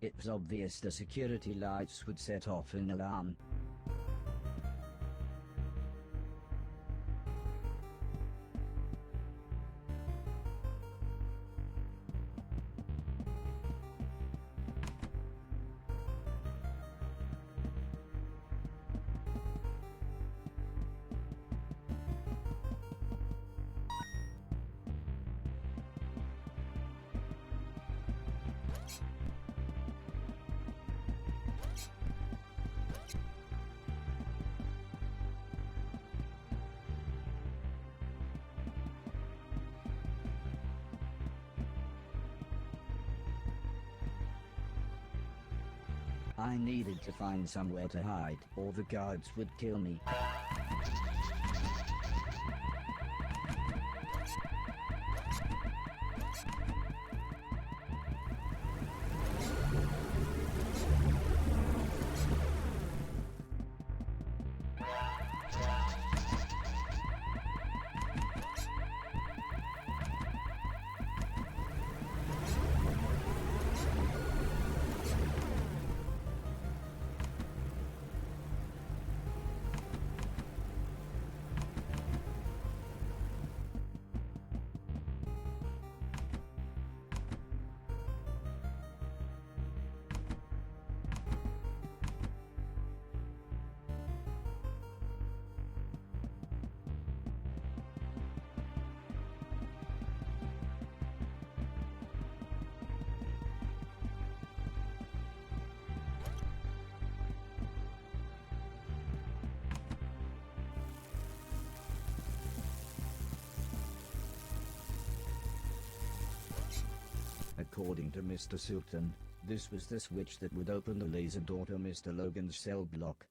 It was obvious the security lights would set off an alarm. I needed to find somewhere to hide, or the guards would kill me. According to Mr. Sultan, this was the switch that would open the laser door to Mr. Logan's cell block.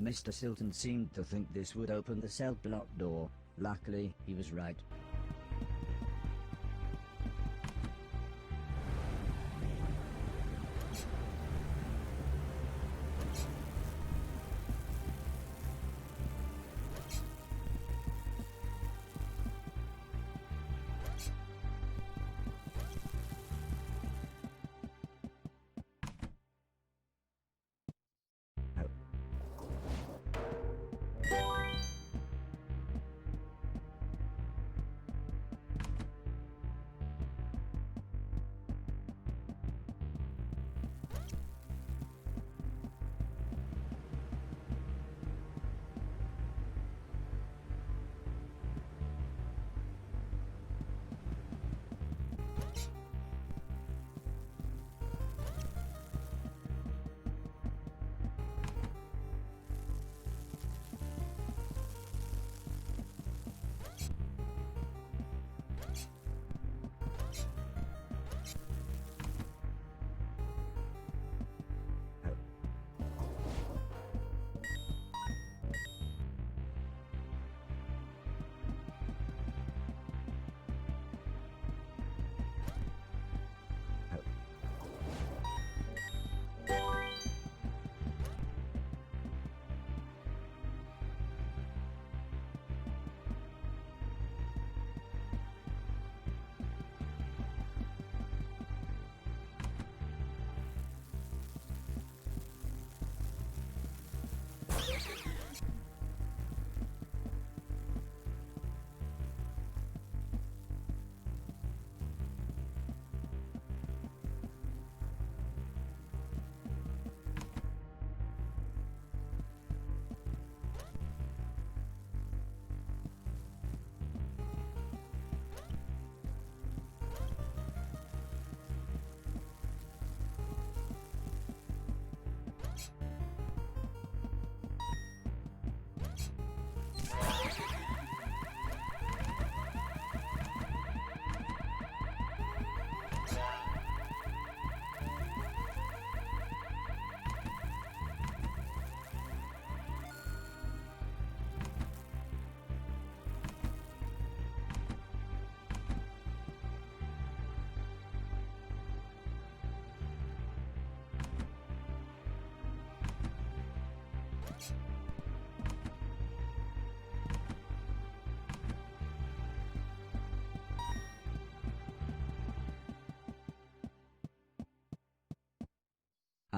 Mr. Silton seemed to think this would open the cell block door. Luckily, he was right.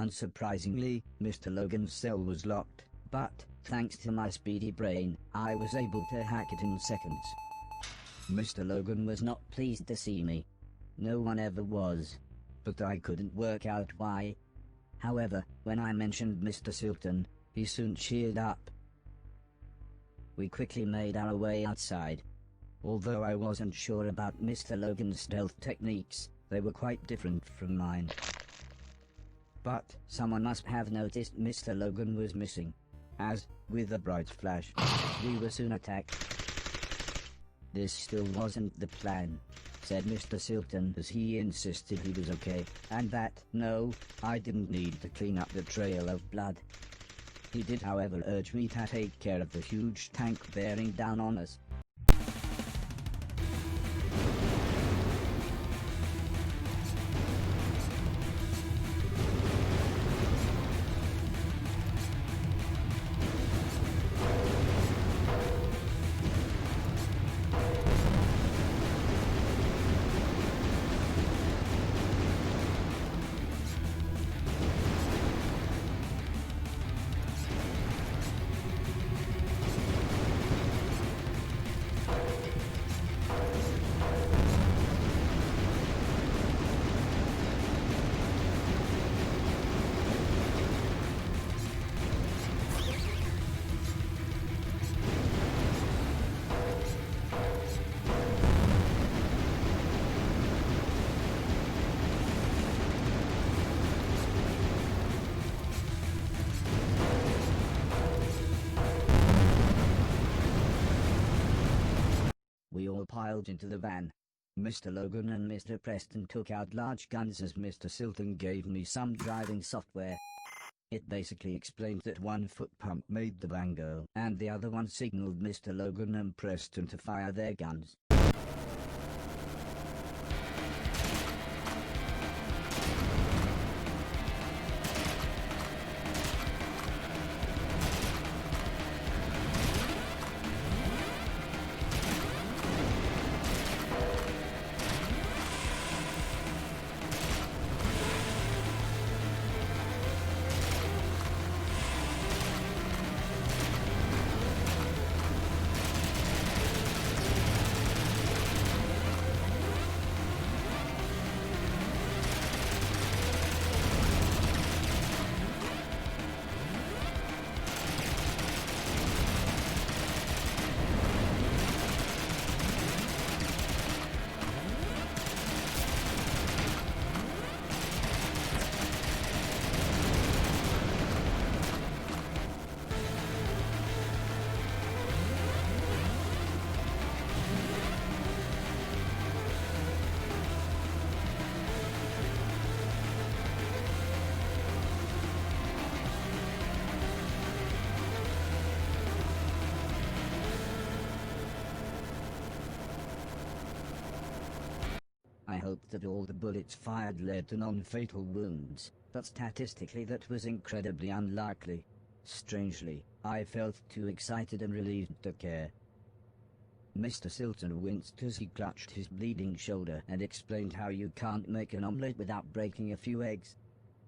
Unsurprisingly, Mr. Logan's cell was locked, but, thanks to my speedy brain, I was able to hack it in seconds. Mr. Logan was not pleased to see me. No one ever was. But I couldn't work out why. However, when I mentioned Mr. Silton, he soon cheered up. We quickly made our way outside. Although I wasn't sure about Mr. Logan's stealth techniques, they were quite different from mine. But someone must have noticed Mr. Logan was missing, as, with a bright flash, we were soon attacked. This still wasn't the plan, said Mr. Silton as he insisted he was okay, and that, no, I didn't need to clean up the trail of blood. He did however urge me to take care of the huge tank bearing down on us. We all piled into the van. Mr. Logan and Mr. Preston took out large guns as Mr. Silton gave me some driving software. It basically explained that one foot pump made the van go, and the other one signaled Mr. Logan and Preston to fire their guns. I hoped that all the bullets fired led to non-fatal wounds, but statistically that was incredibly unlikely. Strangely, I felt too excited and relieved to care. Mr. Silton winced as he clutched his bleeding shoulder and explained how you can't make an omelette without breaking a few eggs.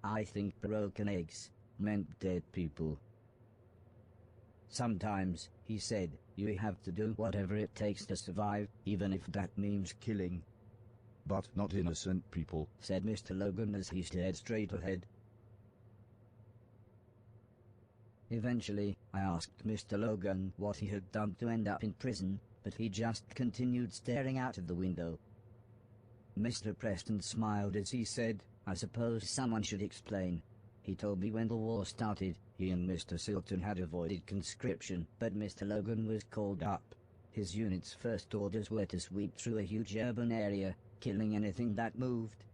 I think broken eggs meant dead people. Sometimes, he said, you have to do whatever it takes to survive, even if that means killing. But not innocent people, said Mr. Logan as he stared straight ahead. Eventually, I asked Mr. Logan what he had done to end up in prison, but he just continued staring out of the window. Mr. Preston smiled as he said, I suppose someone should explain. He told me when the war started, he and Mr. Silton had avoided conscription, but Mr. Logan was called up. His unit's first orders were to sweep through a huge urban area, killing anything that moved.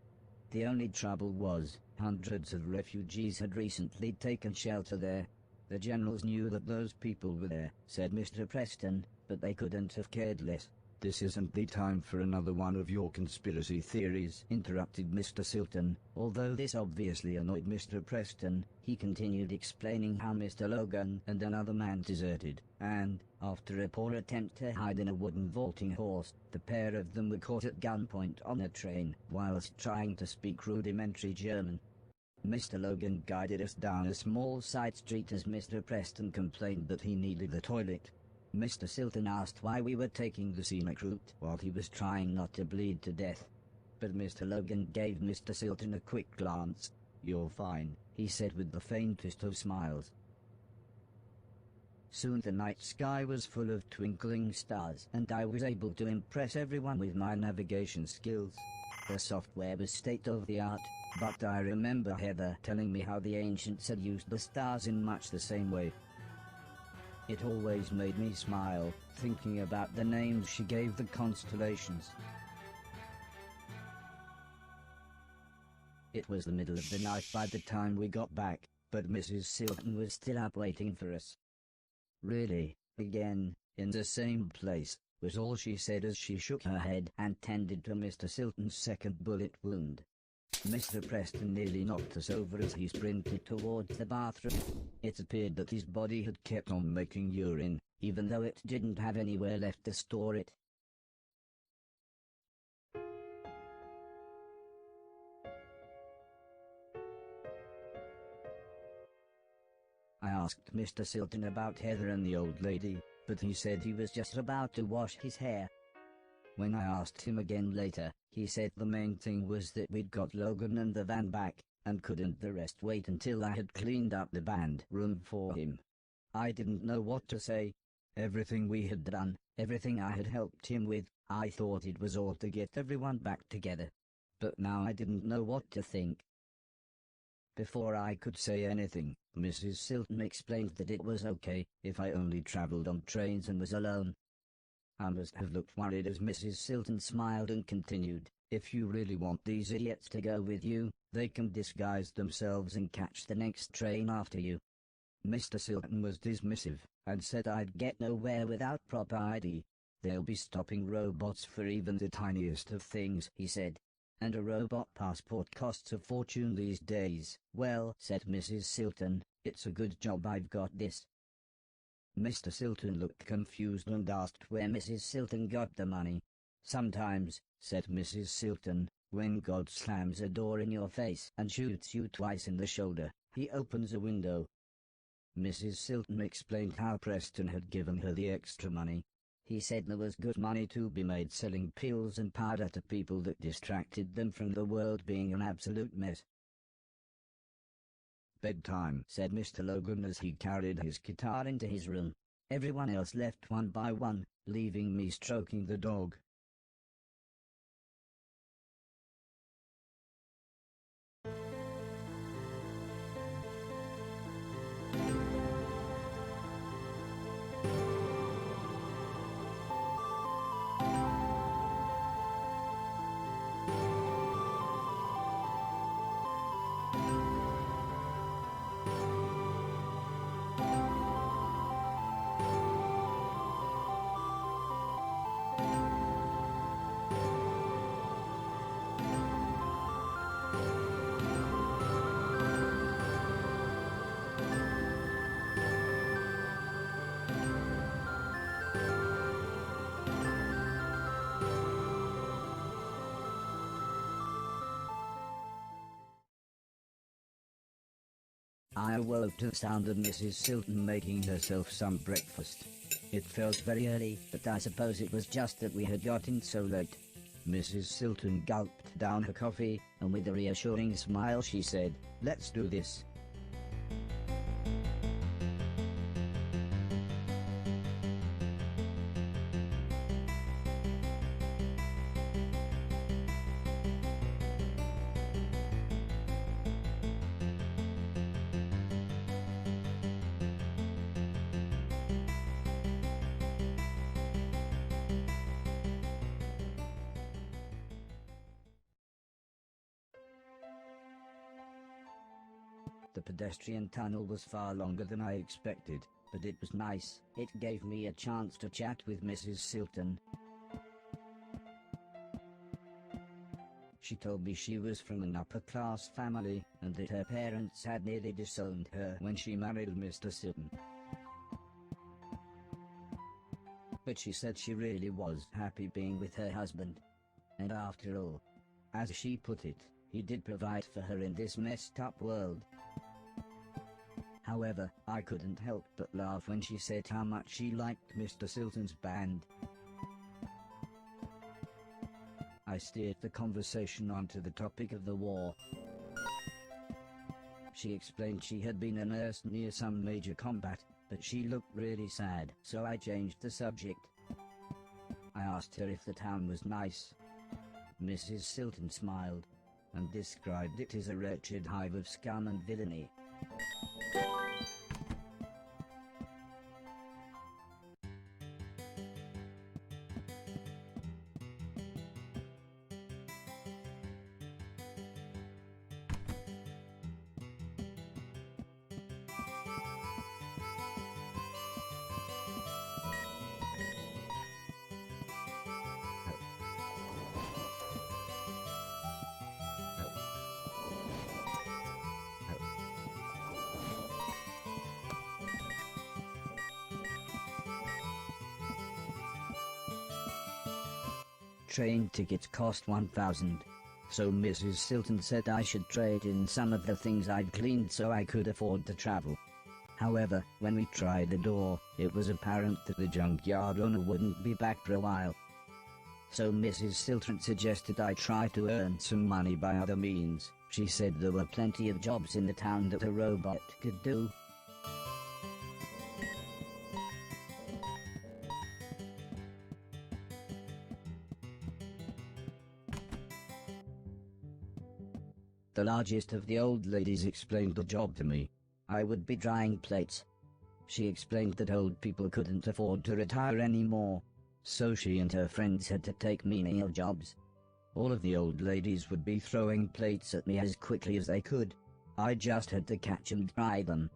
The only trouble was, hundreds of refugees had recently taken shelter there. The generals knew that those people were there, said Mr. Preston, but they couldn't have cared less. This isn't the time for another one of your conspiracy theories, interrupted Mr. Silton. Although this obviously annoyed Mr. Preston, he continued explaining how Mr. Logan and another man deserted, and, after a poor attempt to hide in a wooden vaulting horse, the pair of them were caught at gunpoint on a train, whilst trying to speak rudimentary German. Mr. Logan guided us down a small side street as Mr. Preston complained that he needed the toilet. Mr. Silton asked why we were taking the scenic route while he was trying not to bleed to death. But Mr. Logan gave Mr. Silton a quick glance. You're fine, he said with the faintest of smiles. Soon the night sky was full of twinkling stars, and I was able to impress everyone with my navigation skills. The software was state-of-the-art, but I remember Heather telling me how the ancients had used the stars in much the same way. It always made me smile, thinking about the names she gave the constellations. It was the middle of the night by the time we got back, but Mrs. Silton was still up waiting for us. Really, again, in the same place, was all she said as she shook her head and tended to Mr. Silton's second bullet wound. Mr. Preston nearly knocked us over as he sprinted towards the bathroom. It appeared that his body had kept on making urine, even though it didn't have anywhere left to store it. I asked Mr. Silton about Heather and the old lady, but he said he was just about to wash his hair. When I asked him again later, he said the main thing was that we'd got Logan and the van back, and couldn't the rest wait until I had cleaned up the band room for him. I didn't know what to say. Everything we had done, everything I had helped him with, I thought it was all to get everyone back together. But now I didn't know what to think. Before I could say anything, Mrs. Silton explained that it was okay if I only travelled on trains and was alone. I must have looked worried as Mrs. Silton smiled and continued, if you really want these idiots to go with you, They can disguise themselves and catch the next train after you. Mr. Silton was dismissive, and said I'd get nowhere without proper ID. They'll be stopping robots for even the tiniest of things, he said. And a robot passport costs a fortune these days. Well, said Mrs. Silton, it's a good job I've got this. Mr. Silton looked confused and asked where Mrs. Silton got the money. Sometimes, said Mrs. Silton, when God slams a door in your face and shoots you twice in the shoulder, he opens a window. Mrs. Silton explained how Preston had given her the extra money. He said there was good money to be made selling pills and powder to people that distracted them from the world being an absolute mess. Bedtime, said Mr. Logan as he carried his guitar into his room. Everyone else left one by one, leaving me stroking the dog. I awoke to the sound of Mrs. Silton making herself some breakfast. It felt very early, but I suppose it was just that we had gotten so late. Mrs. Silton gulped down her coffee, and with a reassuring smile she said, "Let's do this." The pedestrian tunnel was far longer than I expected, but it was nice. It gave me a chance to chat with Mrs. Silton. She told me she was from an upper-class family, and that her parents had nearly disowned her when she married Mr. Silton. But she said she really was happy being with her husband. And after all, as she put it, he did provide for her in this messed-up world. However, I couldn't help but laugh when she said how much she liked Mr. Silton's band. I steered the conversation onto the topic of the war. She explained she had been a nurse near some major combat, but she looked really sad, so I changed the subject. I asked her if the town was nice. Mrs. Silton smiled, and described it as a wretched hive of scum and villainy. Train tickets cost $1,000, so Mrs. Silton said I should trade in some of the things I'd cleaned so I could afford to travel. However, when we tried the door, it was apparent that the junkyard owner wouldn't be back for a while. So Mrs. Silton suggested I try to earn some money by other means. She said there were plenty of jobs in the town that a robot could do. The largest of the old ladies explained the job to me. I would be drying plates. She explained that old people couldn't afford to retire anymore, so she and her friends had to take menial jobs. all of the old ladies would be throwing plates at me as quickly as they could. I just had to catch and dry them.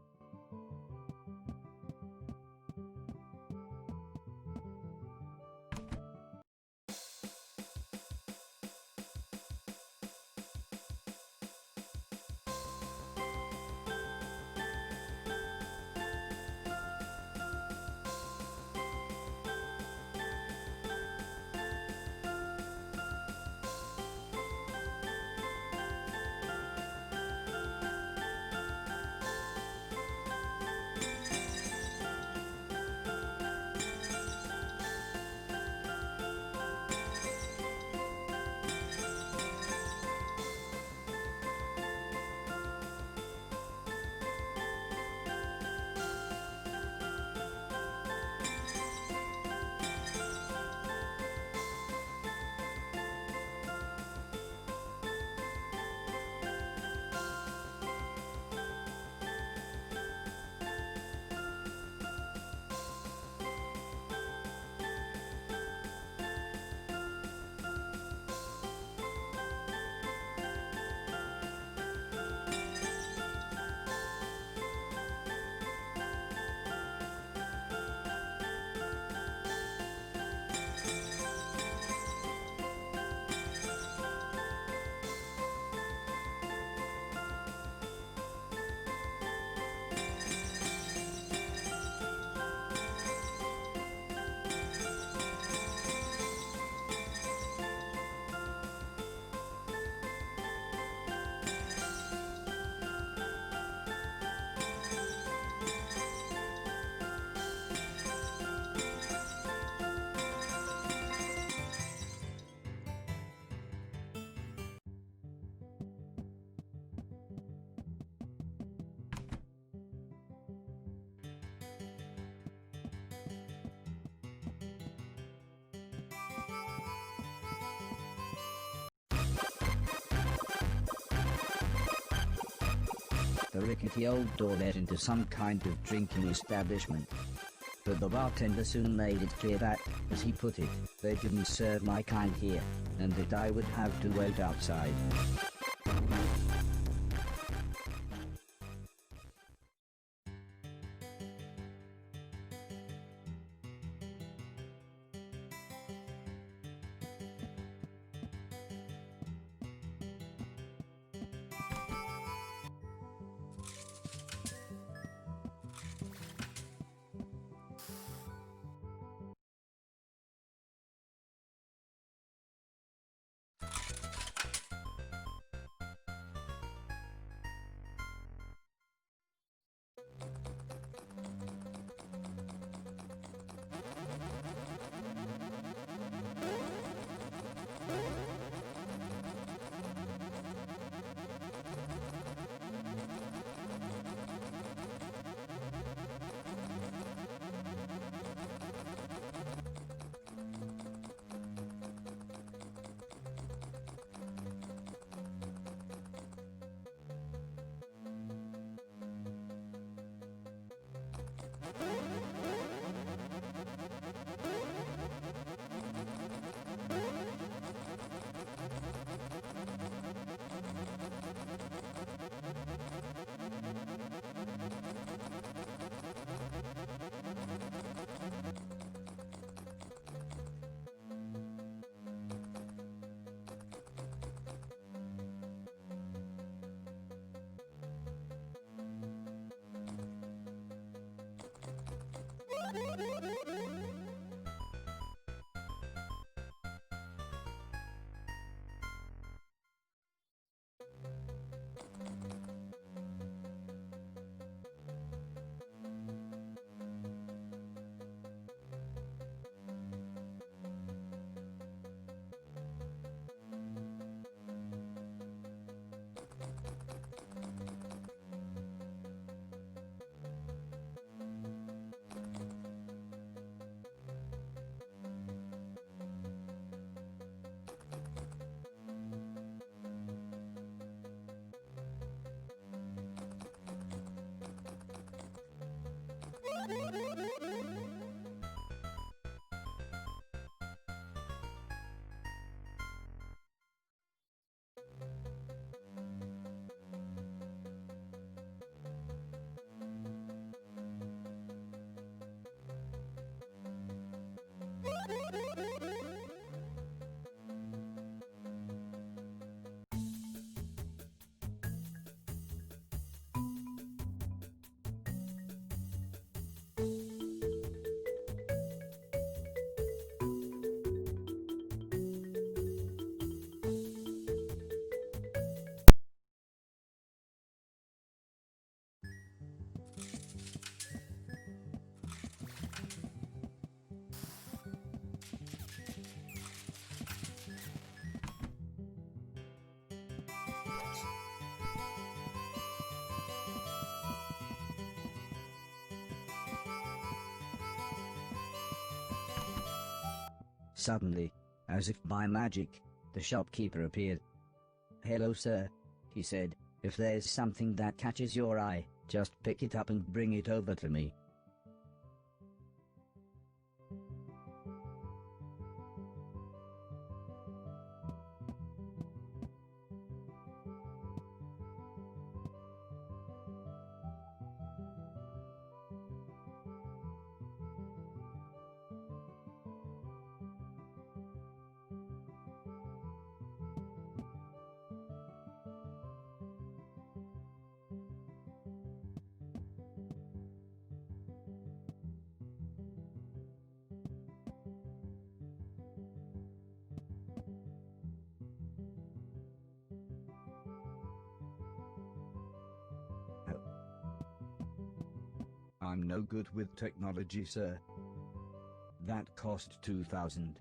The rickety old door led into some kind of drinking establishment. But the bartender soon made it clear that, as he put it, they didn't serve my kind here, and that I would have to wait outside. Suddenly, as if by magic, the shopkeeper appeared. "Hello, sir," he said. "If there's something that catches your eye, just pick it up and bring it over to me." I'm no good with technology, sir. That cost 2,000.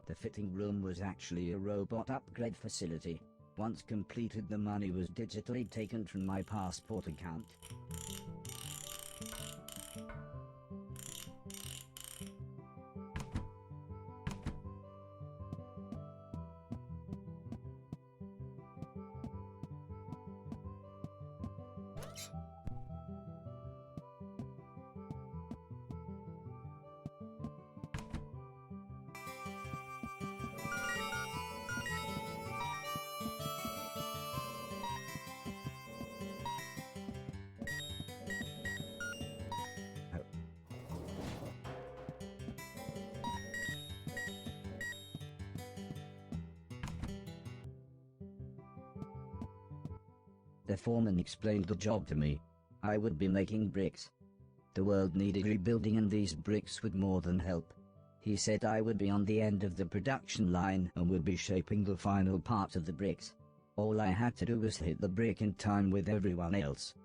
The fitting room was actually a robot upgrade facility. Once completed, the money was digitally taken from my passport account. The foreman explained the job to me. I would be making bricks. The world needed rebuilding, and these bricks would more than help. He said I would be on the end of the production line and would be shaping the final part of the bricks. All I had to do was hit the brick in time with everyone else.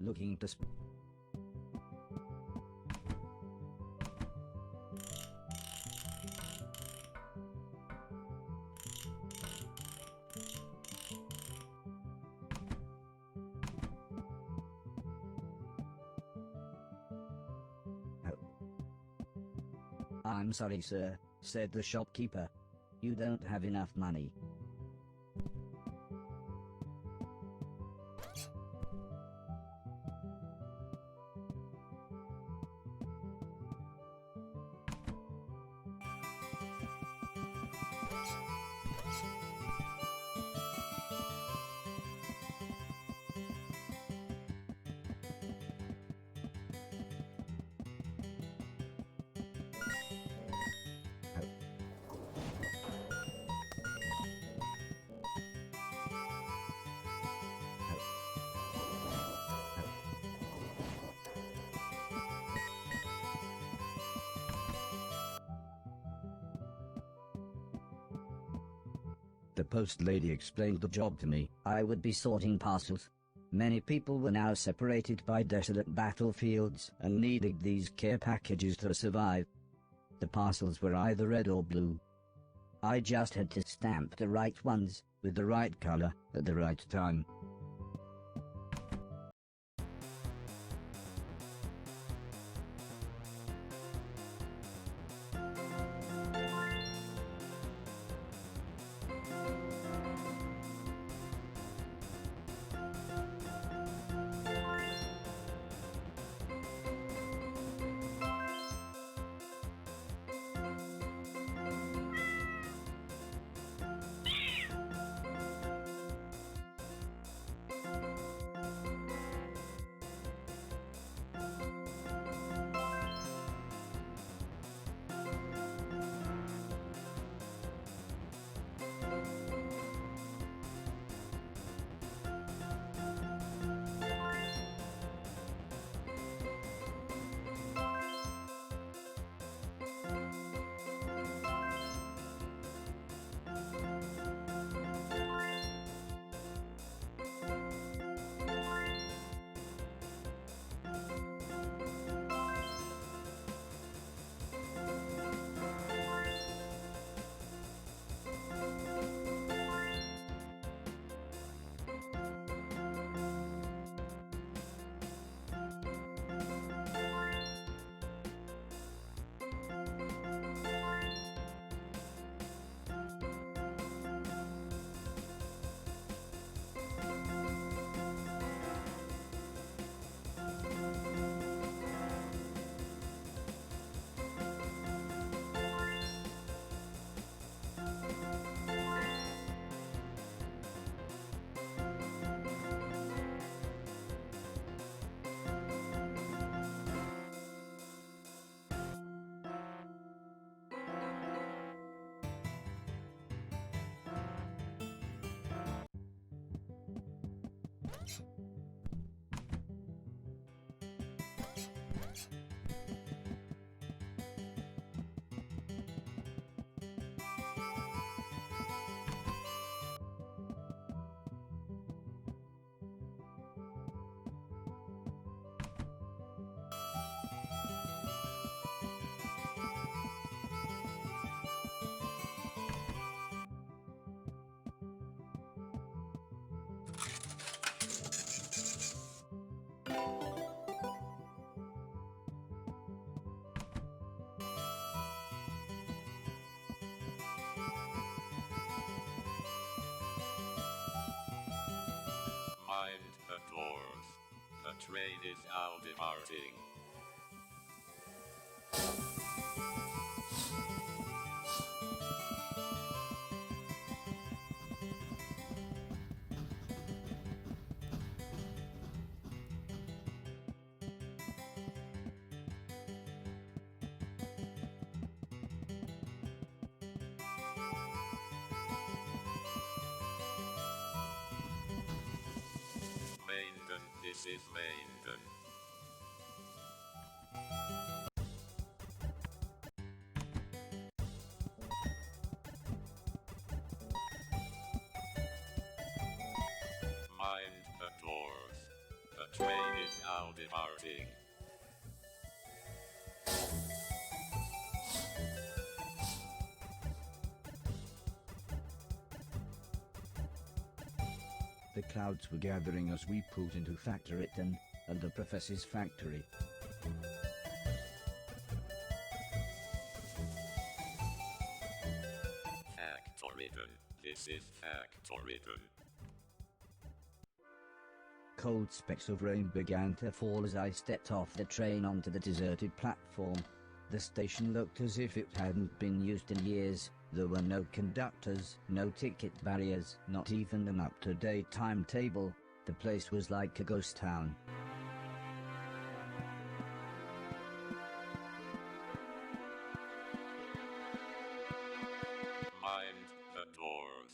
Looking to "I'm sorry, sir," said the shopkeeper. "You don't have enough money." The post lady explained the job to me. I would be sorting parcels. Many people were now separated by desolate battlefields and needed these care packages to survive. The parcels were either red or blue. I just had to stamp the right ones, with the right color, at the right time. Mind the doors. The train is now departing. Maiden, this is Maiden. Mind the doors. The train is now departing. The clouds were gathering as we pulled into Factoryton and the professor's factory. Factoryton. This is Factoryton. Cold specks of rain began to fall as I stepped off the train onto the deserted platform. The station looked as if it hadn't been used in years. There were no conductors, no ticket barriers, not even an up-to-date timetable. The place was like a ghost town. Mind the doors.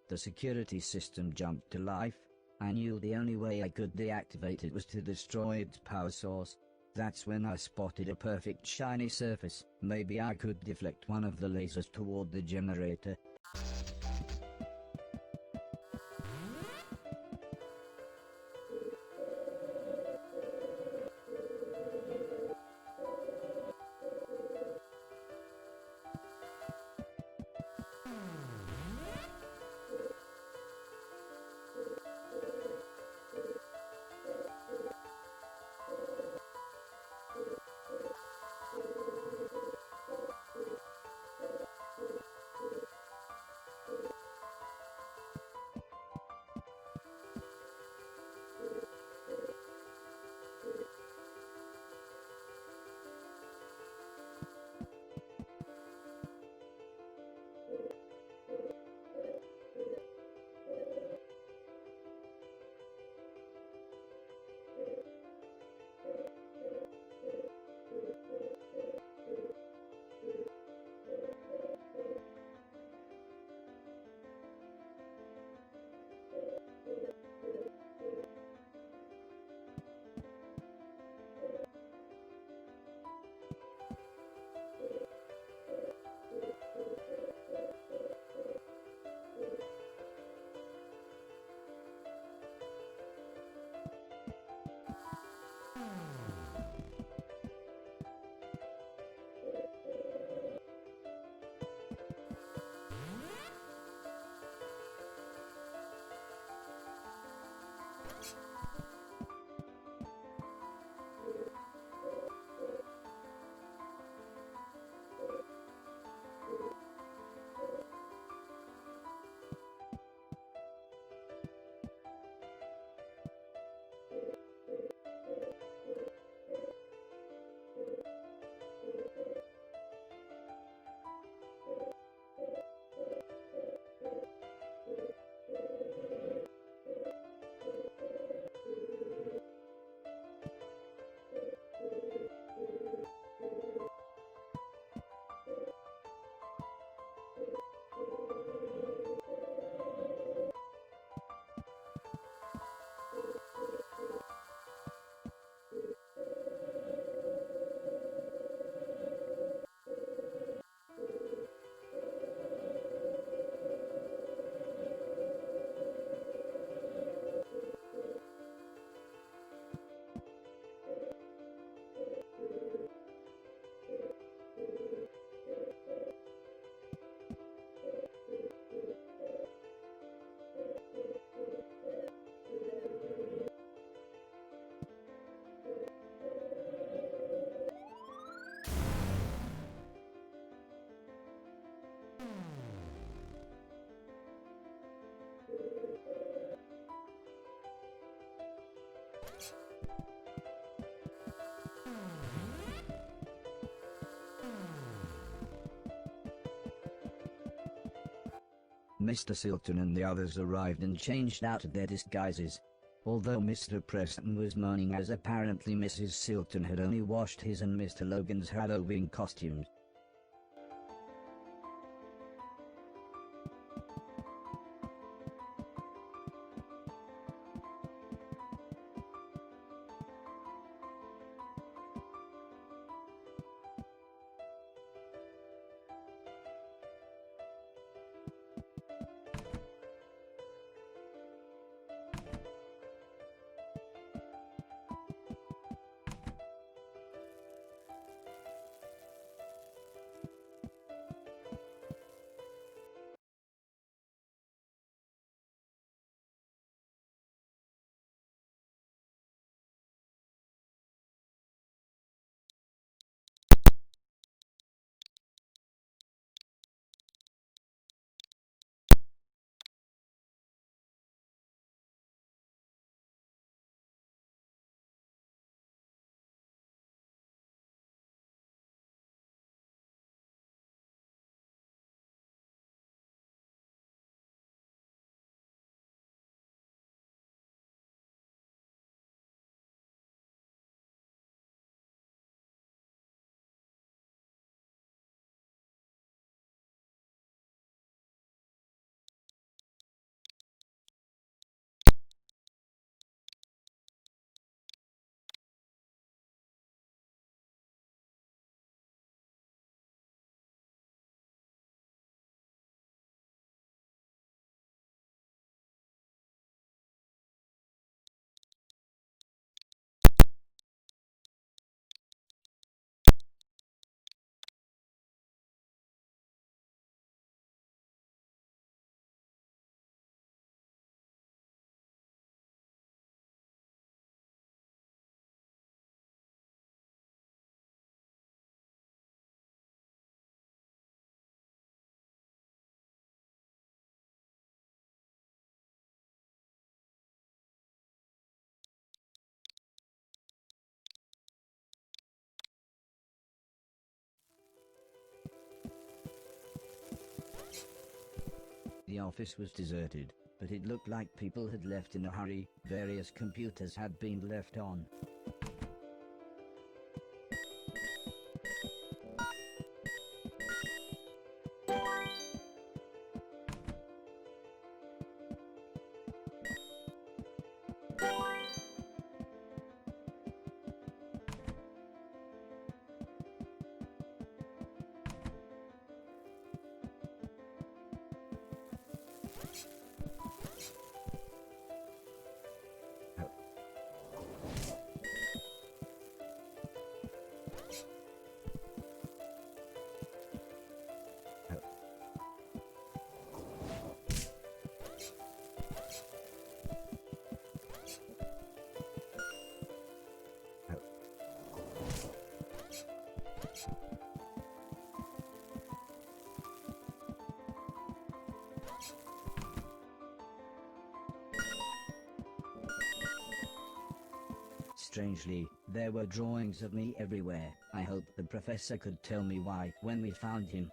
The security system jumped to life. I knew the only way I could deactivate it was to destroy its power source. That's when I spotted a perfect shiny surface. Maybe I could deflect one of the lasers toward the generator. Mr. Silton and the others arrived and changed out of their disguises. Although Mr. Preston was moaning as apparently Mrs. Silton had only washed his and Mr. Logan's Halloween costumes. The office was deserted, but it looked like people had left in a hurry. Various computers had been left on. Strangely, there were drawings of me everywhere. I hoped the professor could tell me why when we found him.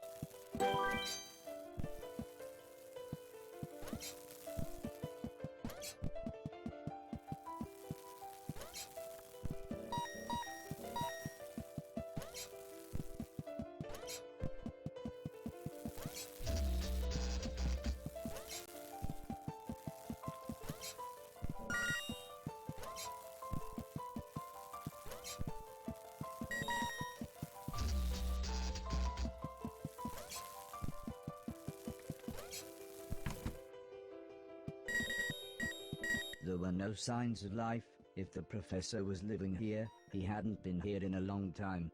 There were no signs of life. If the professor was living here, he hadn't been here in a long time.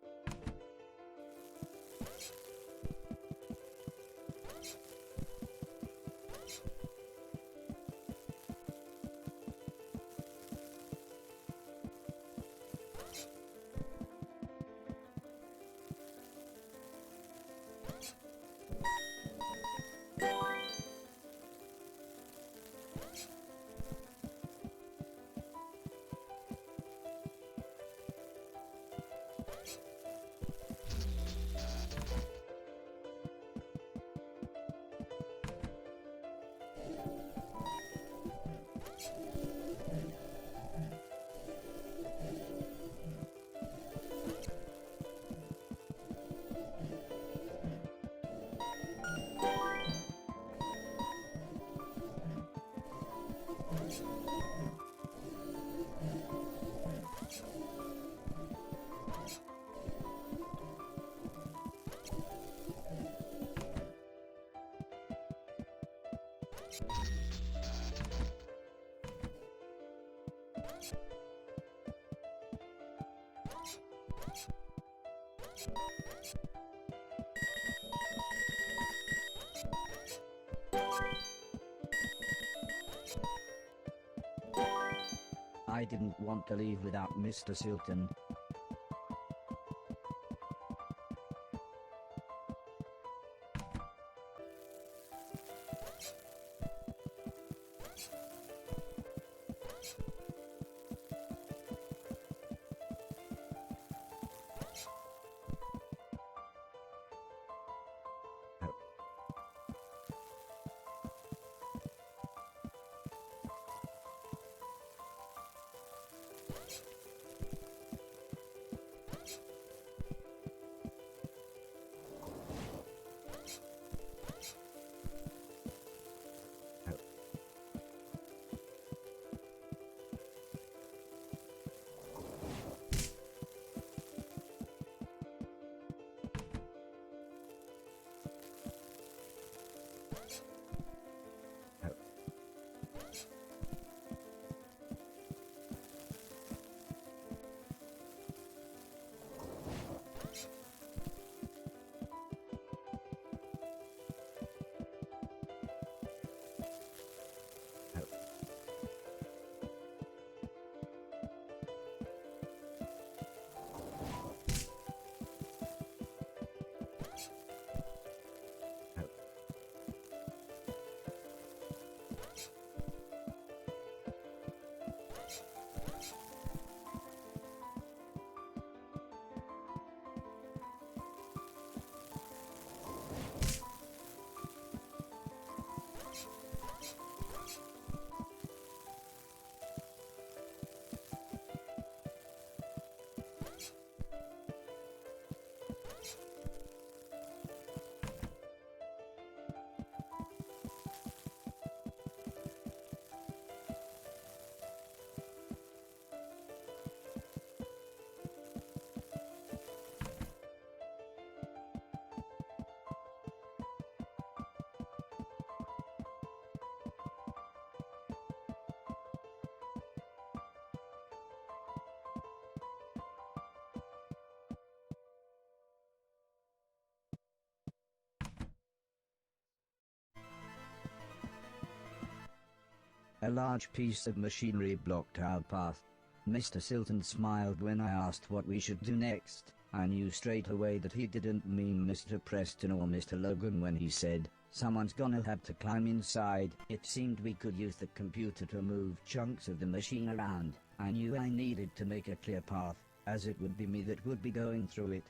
I didn't want to leave without Mr. Silton. A large piece of machinery blocked our path. Mr. Silton smiled when I asked what we should do next. I knew straight away that he didn't mean Mr. Preston or Mr. Logan when he said, "Someone's gonna have to climb inside." It seemed we could use the computer to move chunks of the machine around. I knew I needed to make a clear path, as it would be me that would be going through it.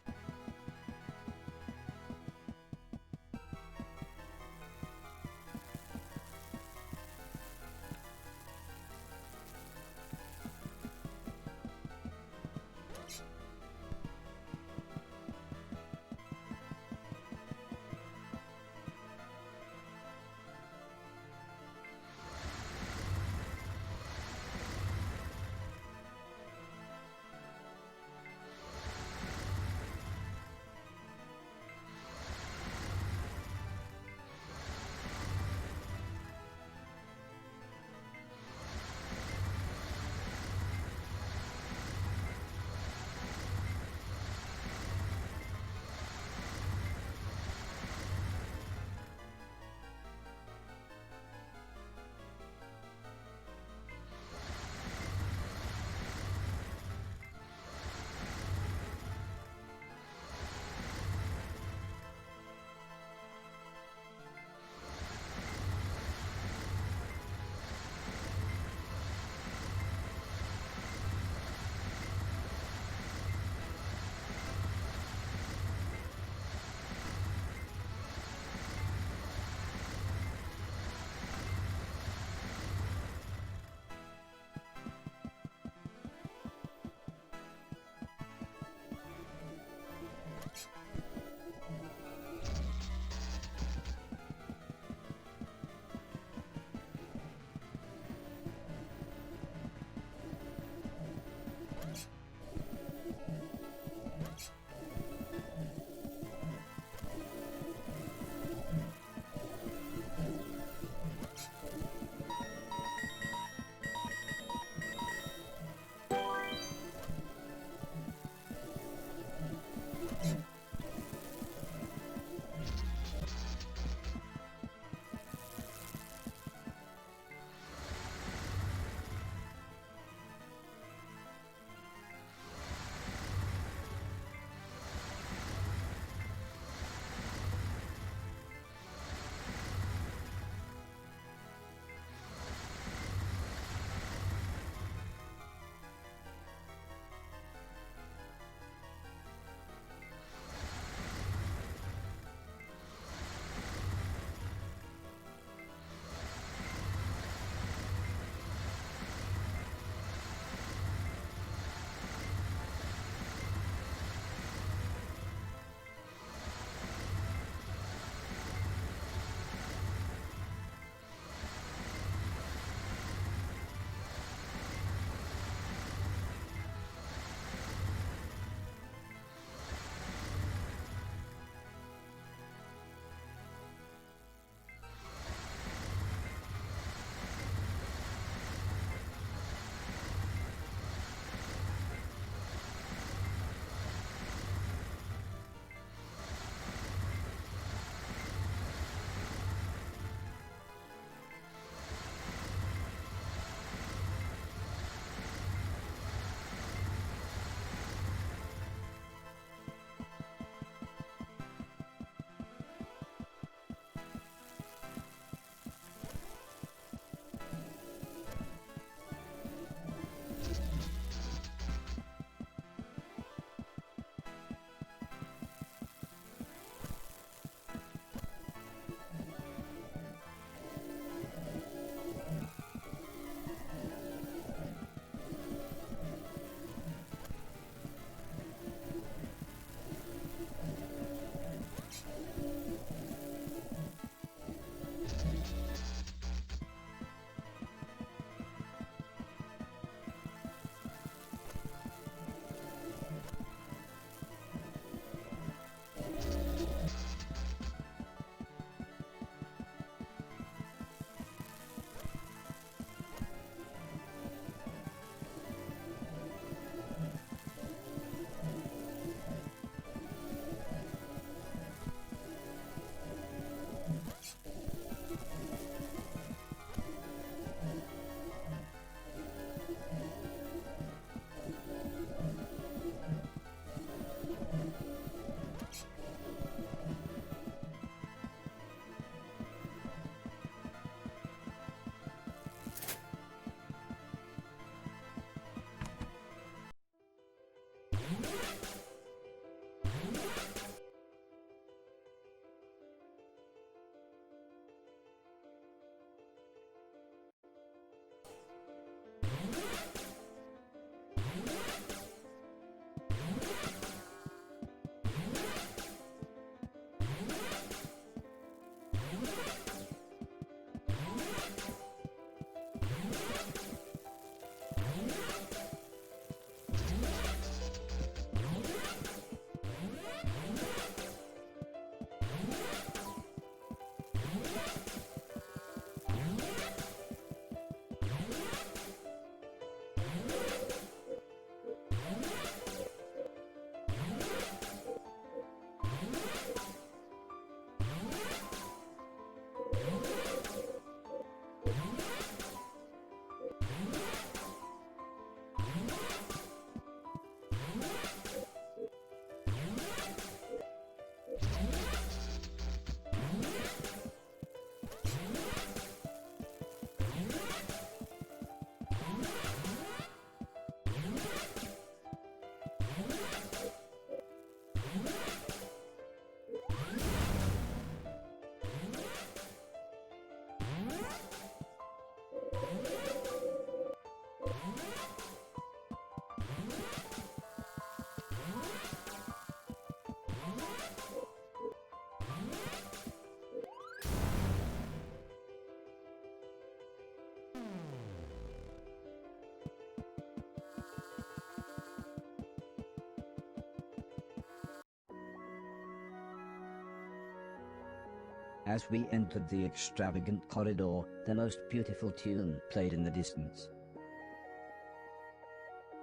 As we entered the extravagant corridor, the most beautiful tune played in the distance.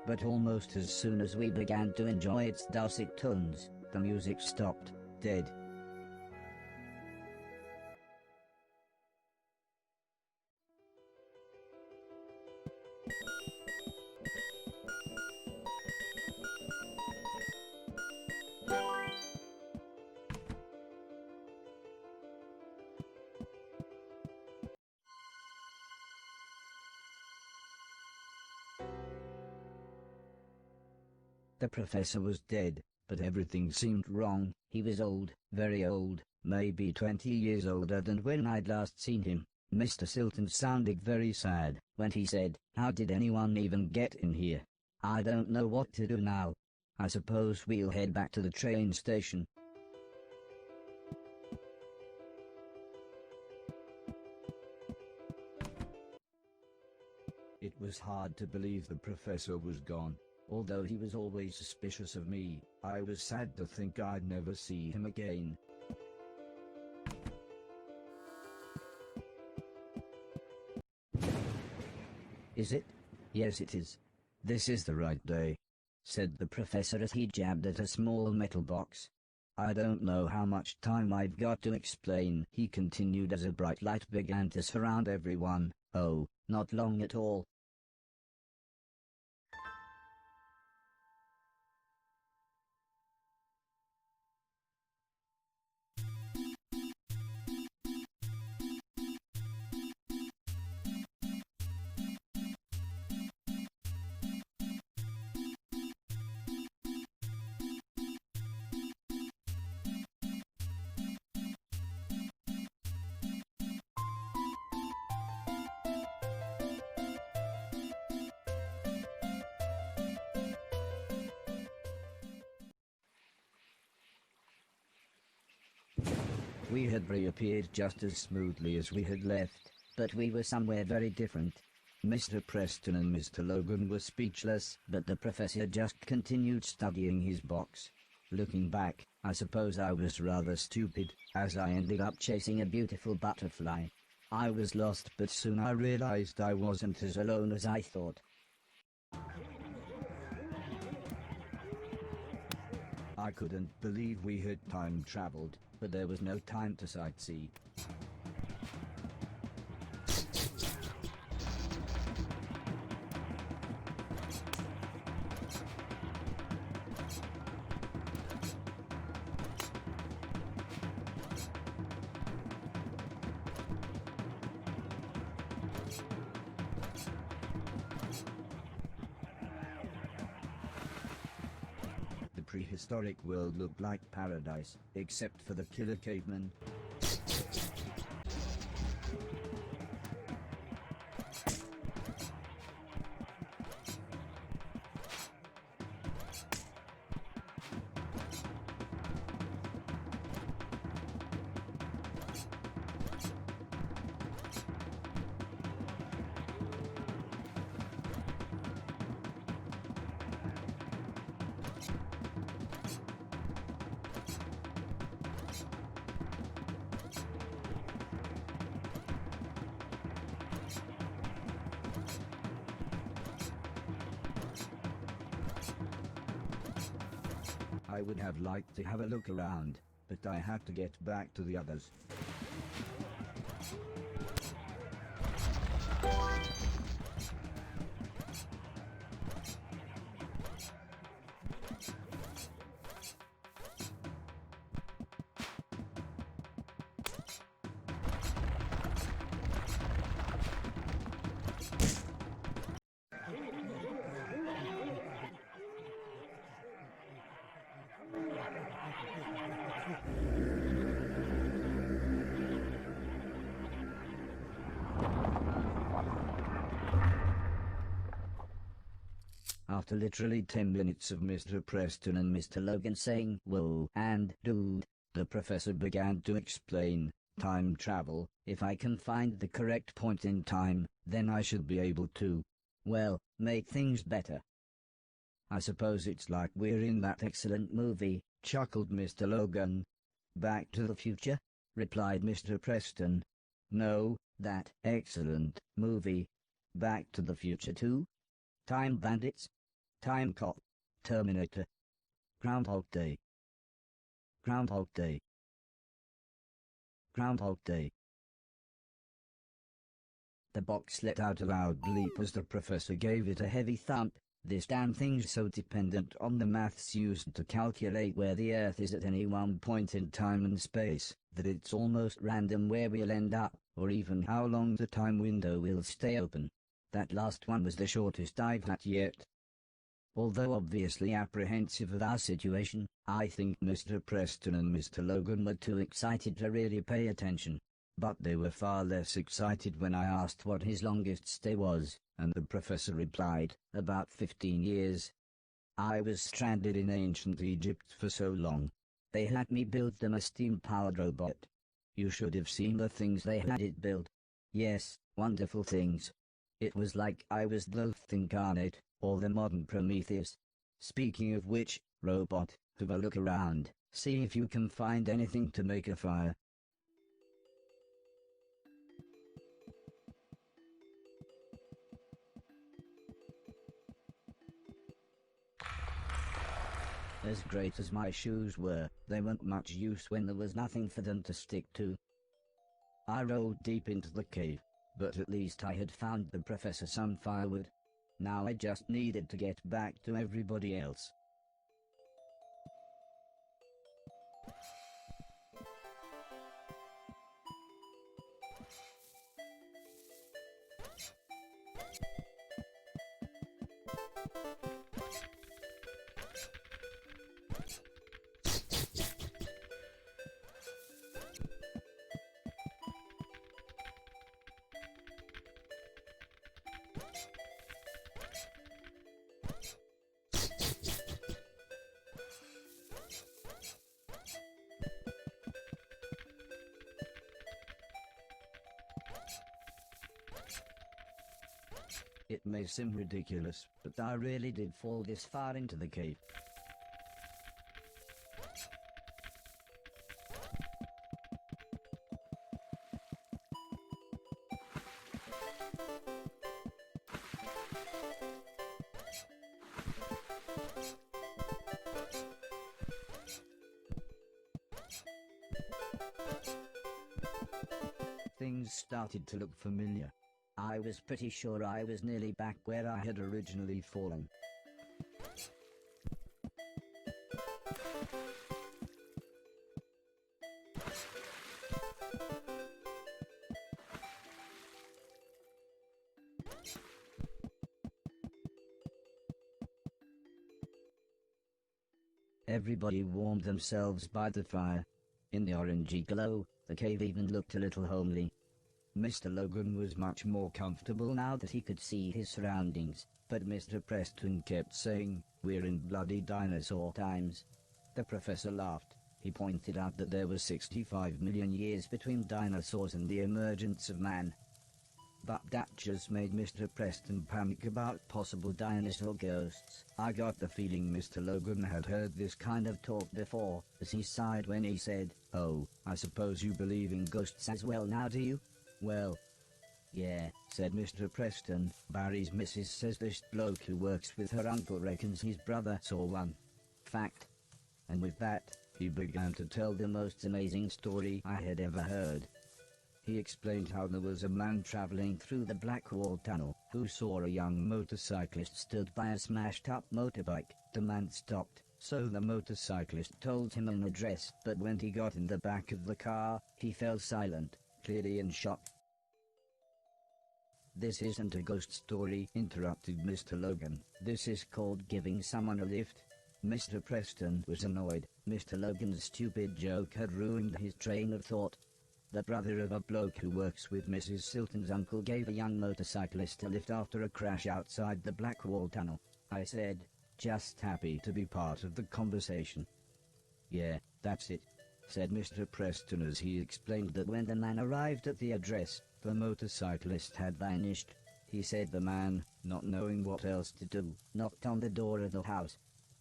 But almost as soon as we began to enjoy its dulcet tones, the music stopped, dead. The professor was dead, but everything seemed wrong. He was old, very old, maybe 20 years older than when I'd last seen him. Mr. Silton sounded very sad when he said, "How did anyone even get in here? I don't know what to do now. I suppose we'll head back to the train station." It was hard to believe the professor was gone. Although he was always suspicious of me, I was sad to think I'd never see him again. "Is it?" "Yes, it is. This is the right day," said the professor as he jabbed at a small metal box. "I don't know how much time I've got to explain," he continued as a bright light began to surround everyone. "Oh, not long at all." We had reappeared just as smoothly as we had left, but we were somewhere very different. Mr. Preston and Mr. Logan were speechless, but the professor just continued studying his box. Looking back, I suppose I was rather stupid, as I ended up chasing a beautiful butterfly. I was lost, but soon I realized I wasn't as alone as I thought. I couldn't believe we had time traveled, but there was no time to sightsee. The prehistoric world looked like paradise, except for the killer cavemen. I would have liked to have a look around, but I had to get back to the others. After literally 10 minutes of Mr. Preston and Mr. Logan saying "whoa" and "dude," the professor began to explain, "Time travel, if I can find the correct point in time, then I should be able to, well, make things better. I suppose it's like we're in that excellent movie," chuckled Mr. Logan. "Back to the Future?" replied Mr. Preston. No, that excellent movie. Back to the Future 2? Time Bandits? Time Cop? Terminator? Groundhog Day? Groundhog Day? Groundhog Day. The box let out a loud bleep as the professor gave it a heavy thump. This damn thing's so dependent on the maths used to calculate where the Earth is at any one point in time and space, that it's almost random where we'll end up, or even how long the time window will stay open. That last one was the shortest I've had yet. Although obviously apprehensive of our situation, I think Mr. Preston and Mr. Logan were too excited to really pay attention. But they were far less excited when I asked what his longest stay was, and the professor replied, about 15 years. I was stranded in ancient Egypt for so long. They had me build them a steam-powered robot. You should have seen the things they had it build. Yes, wonderful things. It was like I was Thoth incarnate, or the modern Prometheus. Speaking of which, robot, have a look around, see if you can find anything to make a fire. As great as my shoes were, they weren't much use when there was nothing for them to stick to. I rolled deep into the cave, but at least I had found the professor some firewood. Now I just needed to get back to everybody else. It may seem ridiculous, but I really did fall this far into the cave. Things started to look familiar. I was pretty sure I was nearly back where I had originally fallen. Everybody warmed themselves by the fire. In the orangey glow, the cave even looked a little homely. Mr. Logan was much more comfortable now that he could see his surroundings, but Mr. Preston kept saying, "We're in bloody dinosaur times." The professor laughed. He pointed out that there was 65 million years between dinosaurs and the emergence of man. But that just made Mr. Preston panic about possible dinosaur ghosts. I got the feeling Mr. Logan had heard this kind of talk before, as he sighed when he said, "Oh, I suppose you believe in ghosts as well now, do you?" "Well, yeah," said Mr. Preston. "Barry's missus says this bloke who works with her uncle reckons his brother saw one. Fact." And with that, he began to tell the most amazing story I had ever heard. He explained how there was a man traveling through the Black Wall Tunnel who saw a young motorcyclist stood by a smashed-up motorbike. The man stopped, so the motorcyclist told him an address, but when he got in the back of the car, he fell silent, clearly in shock. "This isn't a ghost story," interrupted Mr. Logan. "This is called giving someone a lift." Mr. Preston was annoyed. Mr. Logan's stupid joke had ruined his train of thought. The brother of a bloke who works with Mrs. Silton's uncle gave a young motorcyclist a lift after a crash outside the Black Wall Tunnel. I said, just happy to be part of the conversation. "Yeah, that's it," said Mr. Preston as he explained that when the man arrived at the address, the motorcyclist had vanished. He said the man, not knowing what else to do, knocked on the door of the house.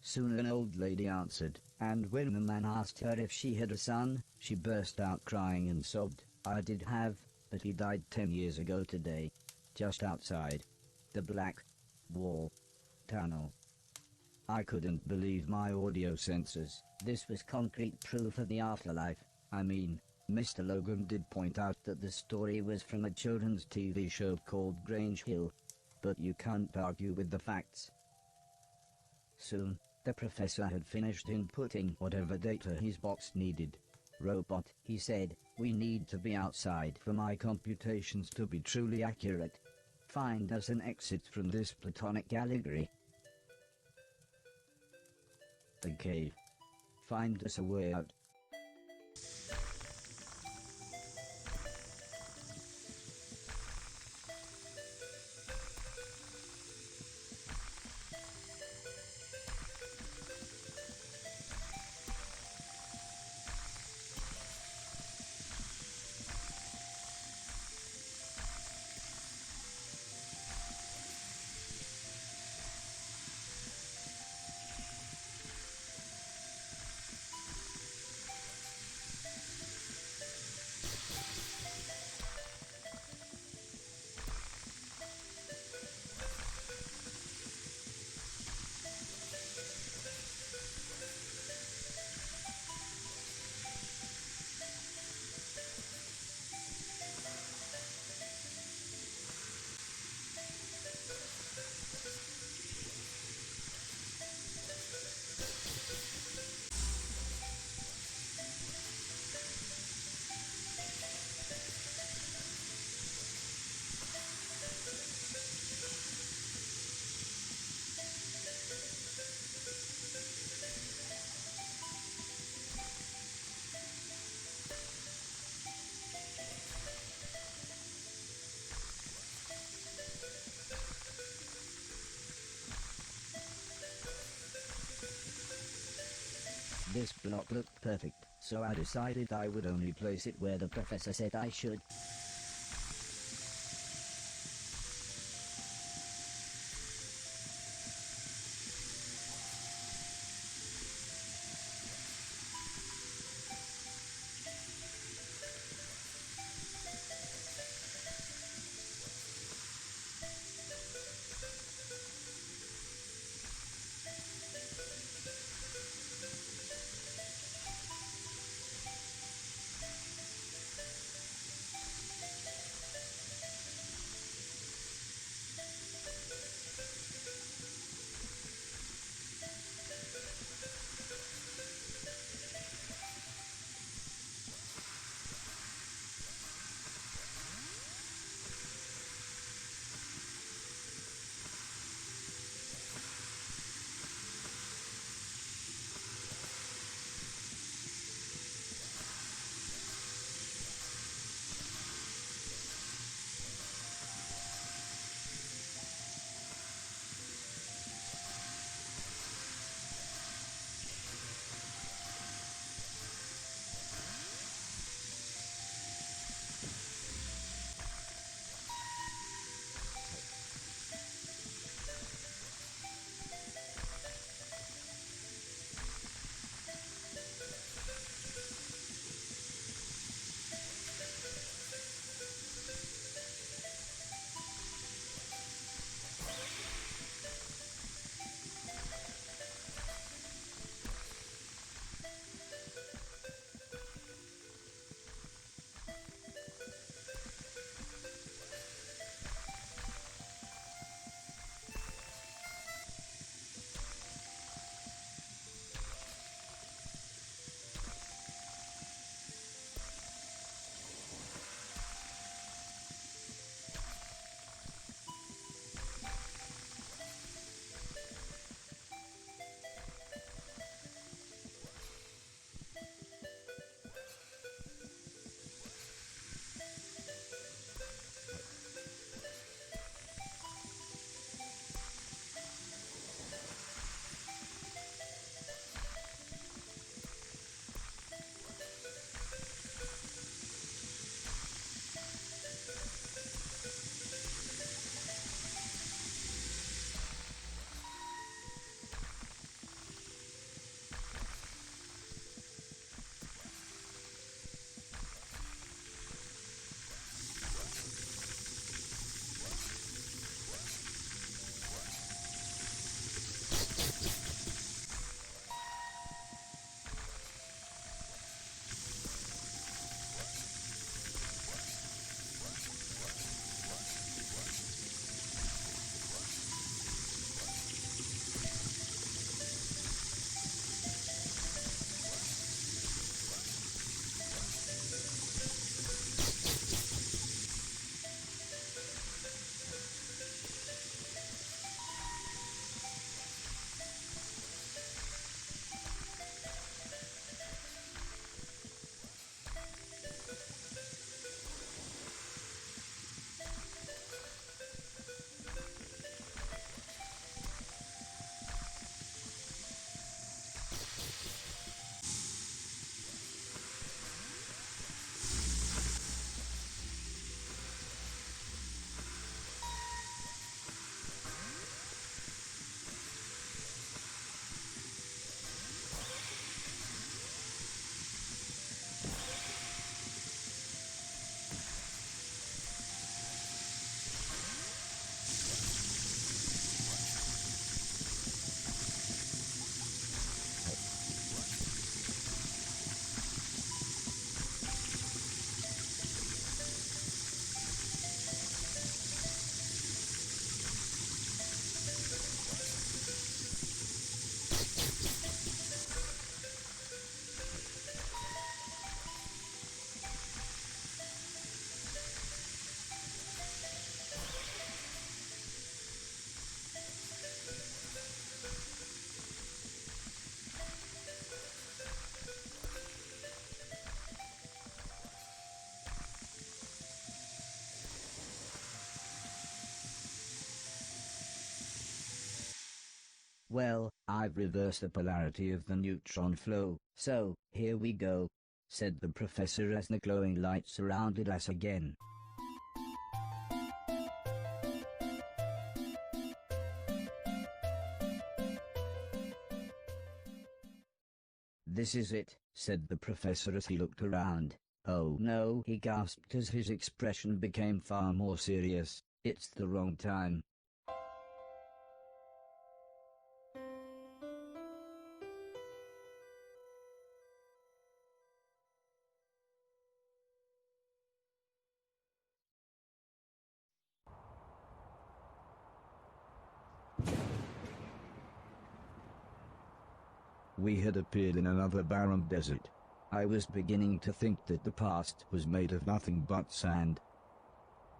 Soon an old lady answered, and when the man asked her if she had a son, she burst out crying and sobbed, "I did have, but he died 10 years ago today. Just outside the Black Wall Tunnel." I couldn't believe my audio sensors. This was concrete proof of the afterlife. I mean, Mr. Logan did point out that the story was from a children's TV show called Grange Hill, but you can't argue with the facts. Soon, the professor had finished inputting whatever data his box needed. "Robot," he said, "we need to be outside for my computations to be truly accurate. Find us an exit from this platonic allegory." The cave. Find us a way out. This block looked perfect, so I decided I would only place it where the professor said I should. Well, I've reversed the polarity of the neutron flow, so, here we go, said the professor as the glowing light surrounded us again. This is it, said the professor as he looked around. Oh no, he gasped as his expression became far more serious. It's the wrong time. We had appeared in another barren desert. I was beginning to think that the past was made of nothing but sand.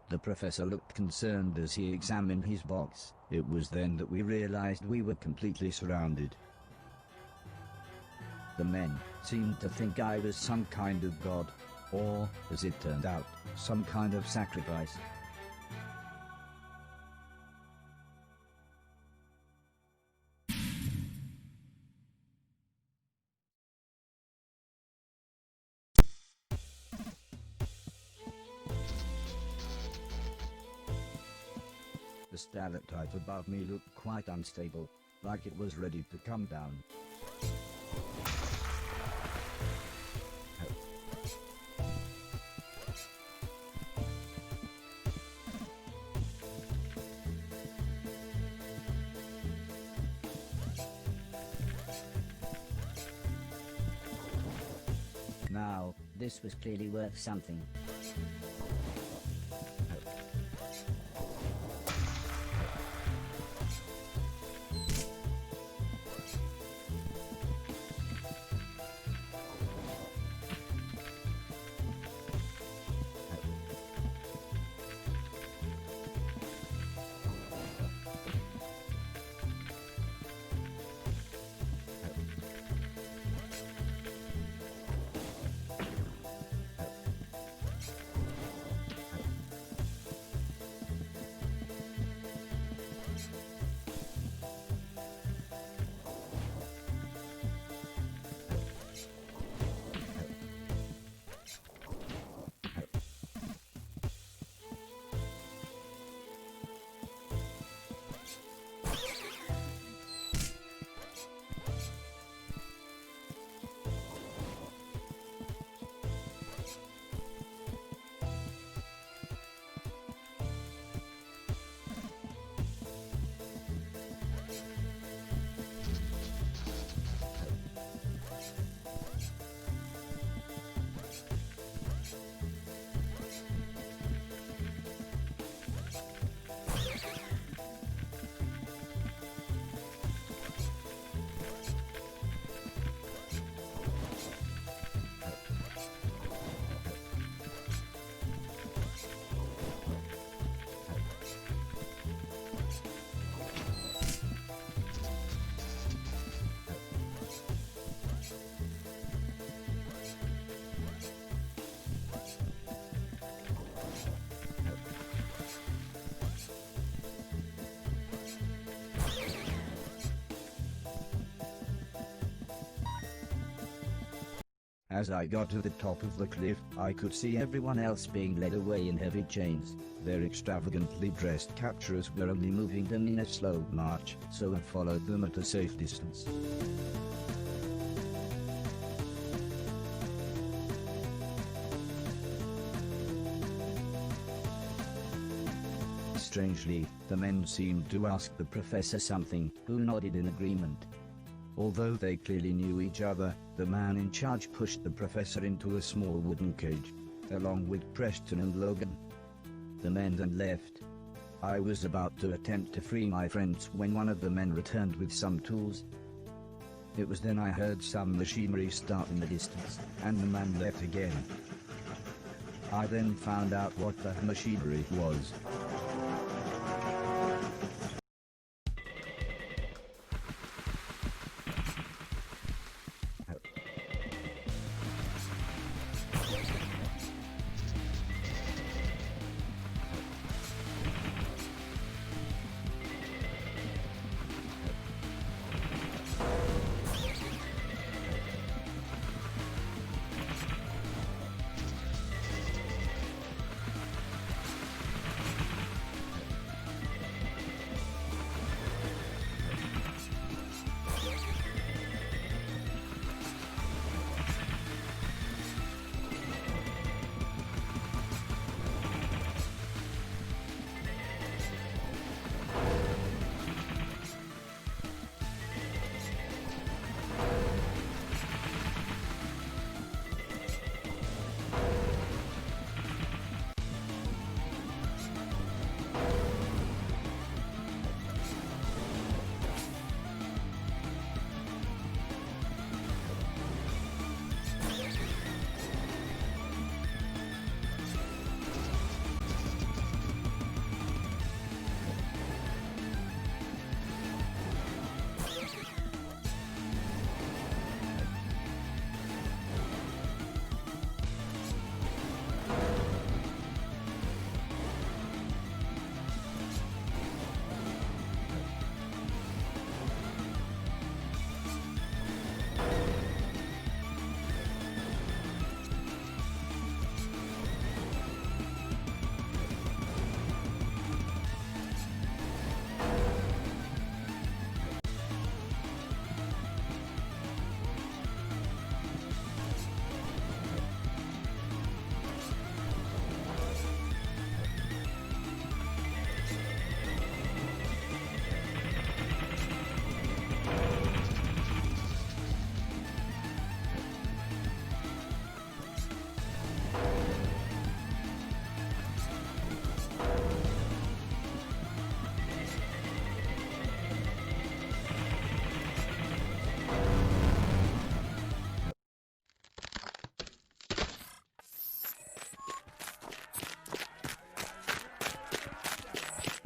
The professor looked concerned as he examined his box. It was then that we realized we were completely surrounded. The men seemed to think I was some kind of god, or, as it turned out, some kind of sacrifice. The stalactite above me looked quite unstable, like it was ready to come down. Now, this was clearly worth something. As I got to the top of the cliff, I could see everyone else being led away in heavy chains. Their extravagantly dressed capturers were only moving them in a slow march, so I followed them at a safe distance. Strangely, the men seemed to ask the professor something, who nodded in agreement. Although they clearly knew each other, the man in charge pushed the professor into a small wooden cage, along with Preston and Logan. The men then left. I was about to attempt to free my friends when one of the men returned with some tools. It was then I heard some machinery start in the distance, and the man left again. I then found out what the machinery was.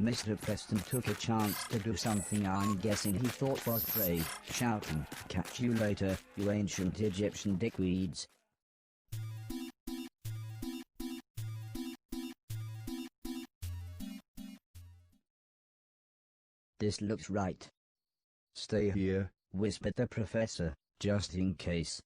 Mr. Preston took a chance to do something I'm guessing he thought was brave, shouting, "Catch you later, you ancient Egyptian dickweeds." "This looks right." "Stay here," whispered the professor, "just in case."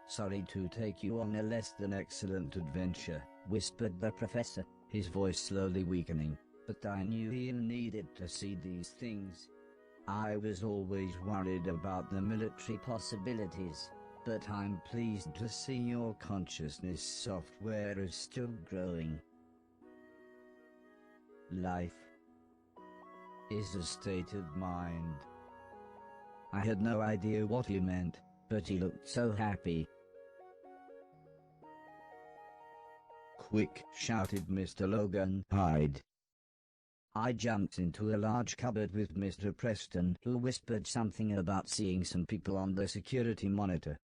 "Sorry to take you on a less than excellent adventure," whispered the professor, his voice slowly weakening, "but I knew Ian needed to see these things. I was always worried about the military possibilities, but I'm pleased to see your consciousness software is still growing. Life is a state of mind." I had no idea what he meant, but he looked so happy. "Quick!" shouted Mr. Logan. "Hide!" I jumped into a large cupboard with Mr. Preston, who whispered something about seeing some people on the security monitor.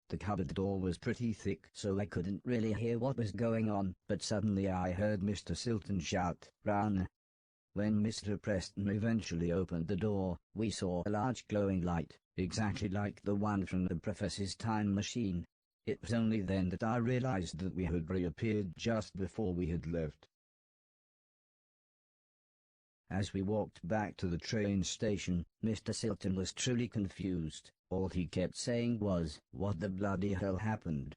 The cupboard door was pretty thick, so I couldn't really hear what was going on, but suddenly I heard Mr. Silton shout, "Run!" When Mr. Preston eventually opened the door, we saw a large glowing light, exactly like the one from the professor's time machine. It was only then that I realized that we had reappeared just before we had left. As we walked back to the train station, Mr. Silton was truly confused. All he kept saying was, "What the bloody hell happened?"